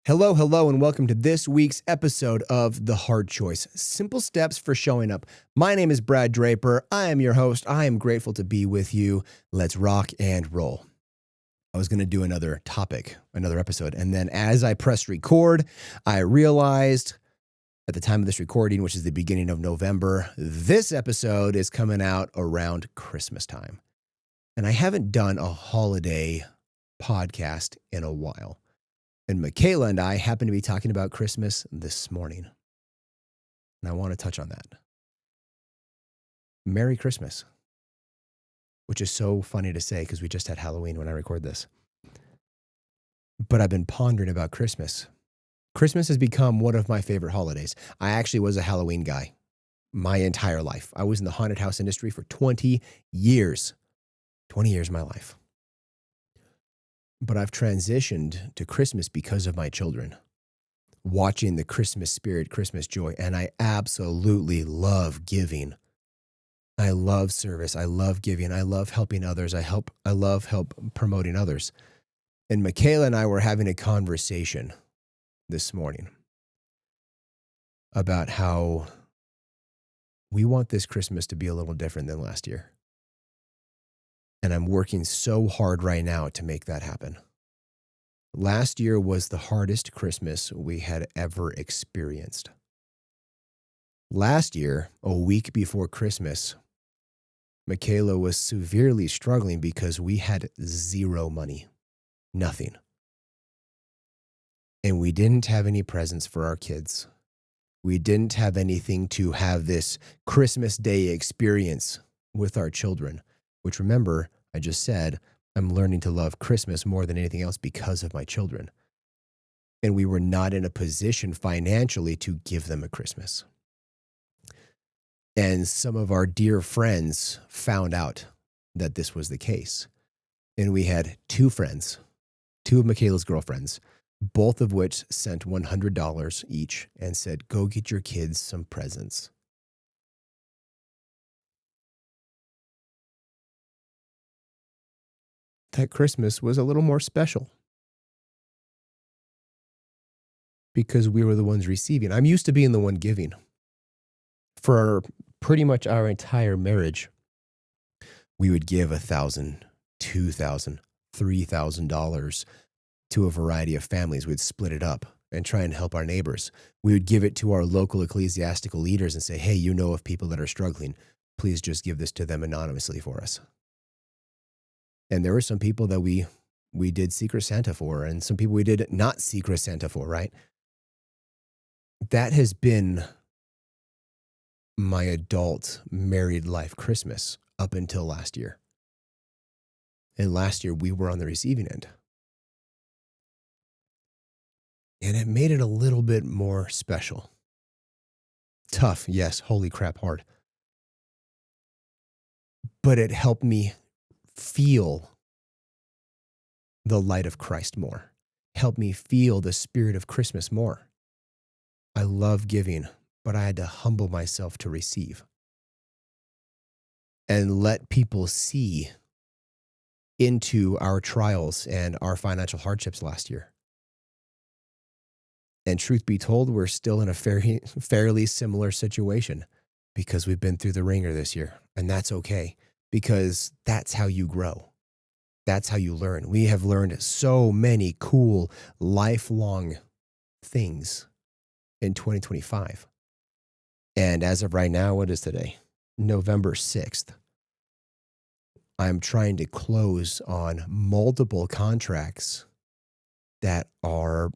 Hello, hello, and welcome to this week's episode of The Hard Choice, Simple Steps for Showing Up. My name is Brad Draper. I am your host. I am grateful to be with you. Let's rock and roll. I was going to do another topic, another episode, and then as I pressed record, I realized at the time of this recording, which is the beginning of November, this episode is coming out around Christmas time. And I haven't done a holiday podcast in a while. And Michaela and I happen to be talking about Christmas this morning. And I want to touch on that. Merry Christmas. Which is so funny to say because we just had Halloween when I record this. But I've been pondering about Christmas. Christmas has become one of my favorite holidays. I actually was a Halloween guy my entire life. I was in the haunted house industry for 20 years. 20 years of my life. But I've transitioned to Christmas because of my children, watching the Christmas spirit, Christmas joy, and I absolutely love giving. I love service. I love giving. I love helping others. I love promoting others. And Michaela and I were having a conversation this morning about how we want this Christmas to be a little different than last year. And I'm working so hard right now to make that happen. Last year was the hardest Christmas we had ever experienced. Last year, a week before Christmas, Michaela was severely struggling because we had zero money, nothing. And we didn't have any presents for our kids. We didn't have anything to have this Christmas Day experience with our children, which remember, I just said, I'm learning to love Christmas more than anything else because of my children. And we were not in a position financially to give them a Christmas. And some of our dear friends found out that this was the case. And we had two friends, two of Michaela's girlfriends, both of which sent $100 each and said, go get your kids some presents. That Christmas was a little more special because we were the ones receiving. I'm used to being the one giving. For pretty much our entire marriage, we would give $1,000, $2,000, $3,000 to a variety of families. We'd split it up and try and help our neighbors. We would give it to our local ecclesiastical leaders and say, hey, you know of people that are struggling. Please just give this to them anonymously for us. And there were some people that we did Secret Santa for, and some people we did not Secret Santa for, right? That has been my adult married life Christmas up until last year. And last year we were on the receiving end. And it made it a little bit more special. Tough, yes, holy crap, hard. But it helped me feel the light of Christ more. Help me feel the spirit of Christmas more. I love giving, but I had to humble myself to receive. And let people see into our trials and our financial hardships last year. And truth be told, we're still in a fairly similar situation because we've been through the ringer this year. And that's okay, because that's how you grow. That's how you learn. We have learned so many cool, lifelong things in 2025. And as of right now, what is today? November 6th. I'm trying to close on multiple contracts that are,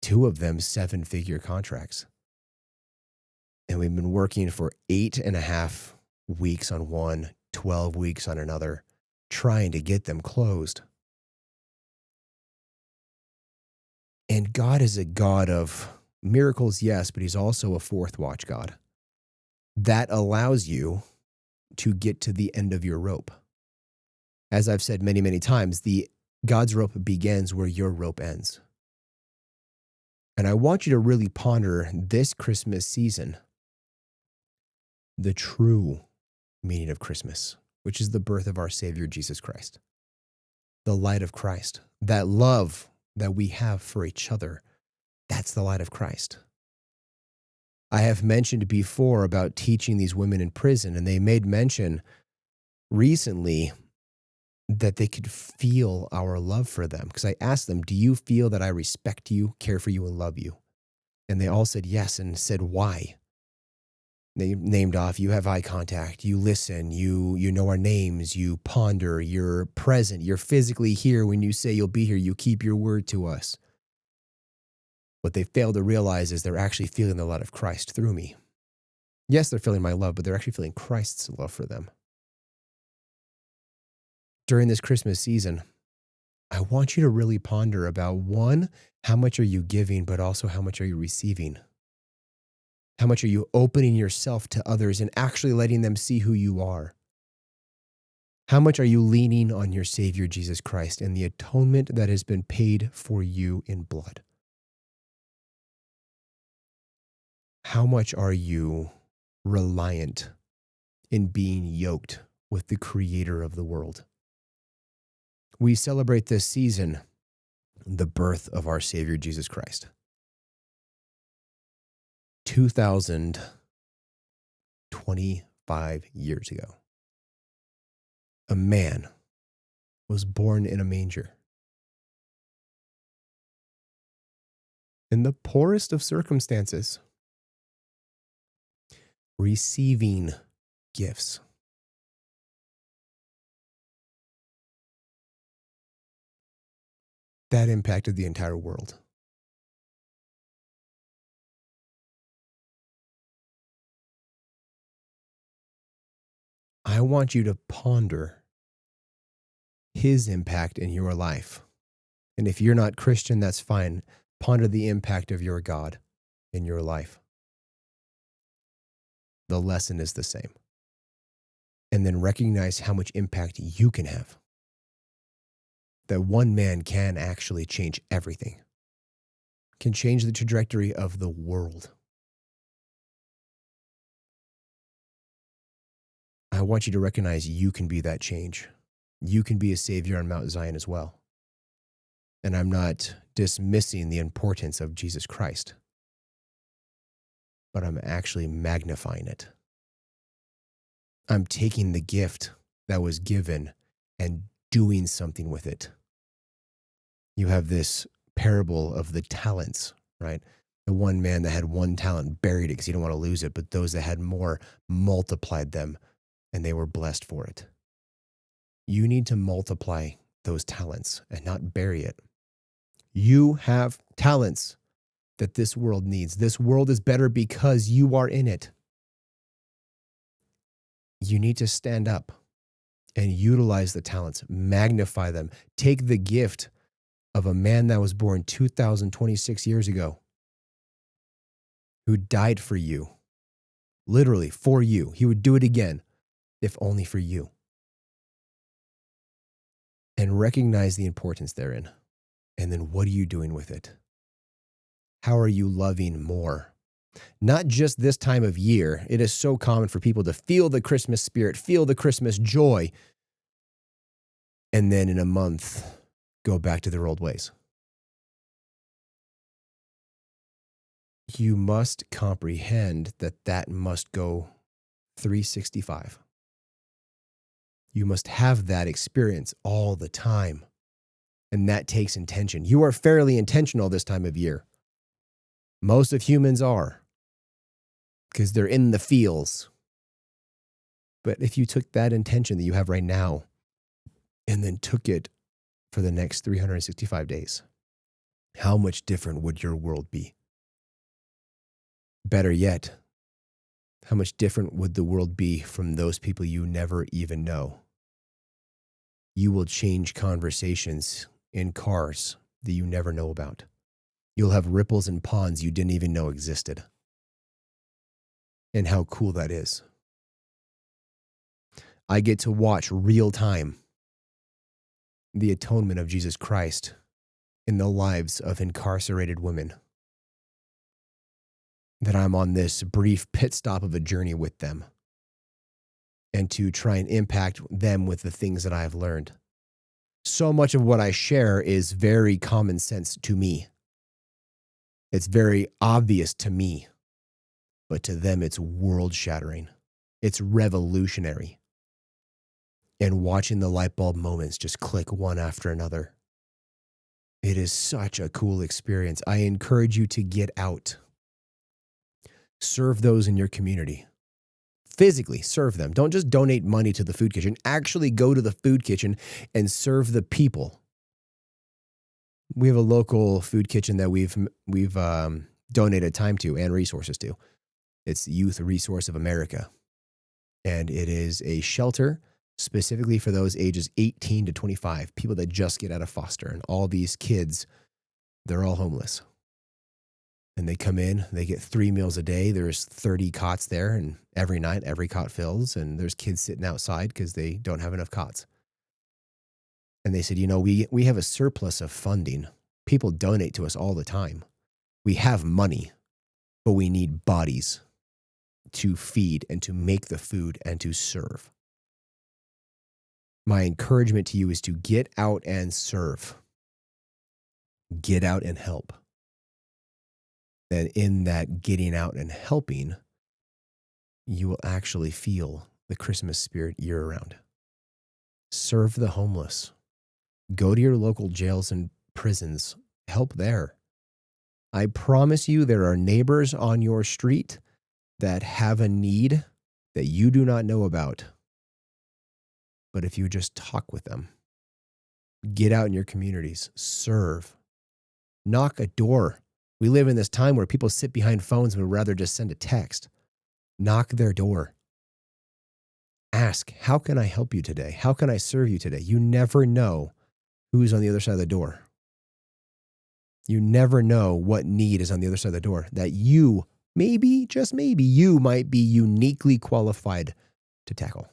two of them, 7-figure contracts. And we've been working for 8.5 weeks on one, 12 weeks on another, trying to get them closed. And God is a God of miracles, yes, but he's also a fourth watch God that allows you to get to the end of your rope. As I've said many, many times, God's rope begins where your rope ends. And I want you to really ponder this Christmas season, the true meaning of Christmas, which is the birth of our Savior, Jesus Christ. The light of Christ, that love that we have for each other, That's the light of Christ. I have mentioned before about teaching these women in prison, and they made mention recently that they could feel our love for them. Because I asked them, do you feel that I respect you, care for you, and love you? And they all said yes, and said why. They named off, you have eye contact, you listen, you know our names, you ponder, you're present, you're physically here when you say you'll be here, you keep your word to us. What they fail to realize is they're actually feeling the love of Christ through me. Yes, they're feeling my love, but they're actually feeling Christ's love for them. During this Christmas season, I want you to really ponder about, one, how much are you giving, but also how much are you receiving? How much are you opening yourself to others and actually letting them see who you are? How much are you leaning on your Savior, Jesus Christ, and the atonement that has been paid for you in blood? How much are you reliant in being yoked with the Creator of the world? We celebrate this season the birth of our Savior, Jesus Christ. 2025 years ago, a man was born in a manger. In the poorest of circumstances, receiving gifts. That impacted the entire world. I want you to ponder his impact in your life. And if you're not Christian, that's fine. Ponder the impact of your God in your life. The lesson is the same. And then recognize how much impact you can have. That one man can actually change everything, can change the trajectory of the world. I want you to recognize you can be that change. You can be a savior on Mount Zion as well. And I'm not dismissing the importance of Jesus Christ, but I'm actually magnifying it. I'm taking the gift that was given and doing something with it. You have this parable of the talents, right? The one man that had one talent buried it because he didn't want to lose it, but those that had more multiplied them and they were blessed for it. You need to multiply those talents and not bury it. You have talents that this world needs. This world is better because you are in it. You need to stand up and utilize the talents, magnify them. Take the gift of a man that was born 2026 years ago, who died for you, literally for you. He would do it again, if only for you. And recognize the importance therein. And then what are you doing with it? How are you loving more? Not just this time of year. It is so common for people to feel the Christmas spirit, feel the Christmas joy, and then in a month, go back to their old ways. You must comprehend that that must go 365. You must have that experience all the time. And that takes intention. You are fairly intentional this time of year. Most of humans are, because they're in the feels. But if you took that intention that you have right now and then took it for the next 365 days, how much different would your world be? Better yet, how much different would the world be from those people you never even know? You will change conversations in cars that you never know about. You'll have ripples in ponds you didn't even know existed. And how cool that is. I get to watch real time the atonement of Jesus Christ in the lives of incarcerated women. That I'm on this brief pit stop of a journey with them and to try and impact them with the things that I have learned. So much of what I share is very common sense to me. It's very obvious to me, but to them, it's world shattering. It's revolutionary. And watching the light bulb moments just click one after another. It is such a cool experience. I encourage you to get out. Serve those in your community. Physically serve them. Don't just donate money to the food kitchen. Actually go to the food kitchen and serve the people. We have a local food kitchen that we've donated time to and resources to. It's Youth Resource of America. And it is a shelter specifically for those ages 18 to 25, people that just get out of foster. And all these kids, they're all homeless. And they come in, they get 3 meals a day. There's 30 cots there, and every night, every cot fills. And there's kids sitting outside because they don't have enough cots. And they said, we have a surplus of funding. People donate to us all the time. We have money, but we need bodies to feed and to make the food and to serve. My encouragement to you is to get out and serve. Get out and help. And in that getting out and helping, you will actually feel the Christmas spirit year round. Serve the homeless. Go to your local jails and prisons. Help there. I promise you there are neighbors on your street that have a need that you do not know about. But if you just talk with them, get out in your communities, serve, knock a door. We live in this time where people sit behind phones and would rather just send a text. Knock their door. Ask, how can I help you today? How can I serve you today? You never know who's on the other side of the door. You never know what need is on the other side of the door that you, maybe, just maybe, you might be uniquely qualified to tackle.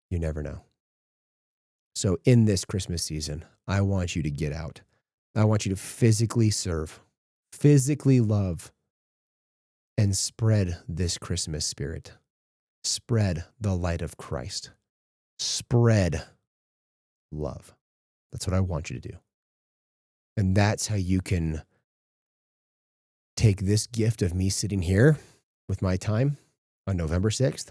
You never know. So in this Christmas season, I want you to get out. I want you to physically serve, physically love, and spread this Christmas spirit. Spread the light of Christ. Spread love. That's what I want you to do. And that's how you can take this gift of me sitting here with my time on November 6th,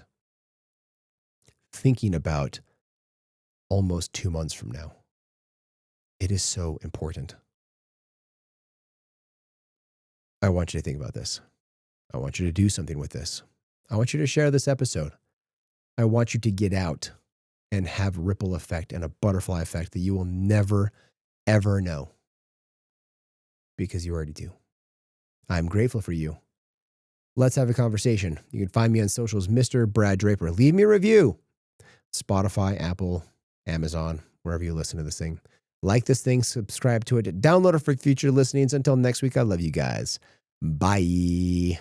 thinking about almost 2 months from now. It is so important. I want you to think about this. I want you to do something with this. I want you to share this episode. I want you to get out and have ripple effect and a butterfly effect that you will never, ever know, because you already do. I'm grateful for you. Let's have a conversation. You can find me on socials, Mr. Brad Draper. Leave me a review. Spotify, Apple, Amazon, wherever you listen to this thing. Like this thing, subscribe to it, download it for future listenings. Until next week, I love you guys. Bye.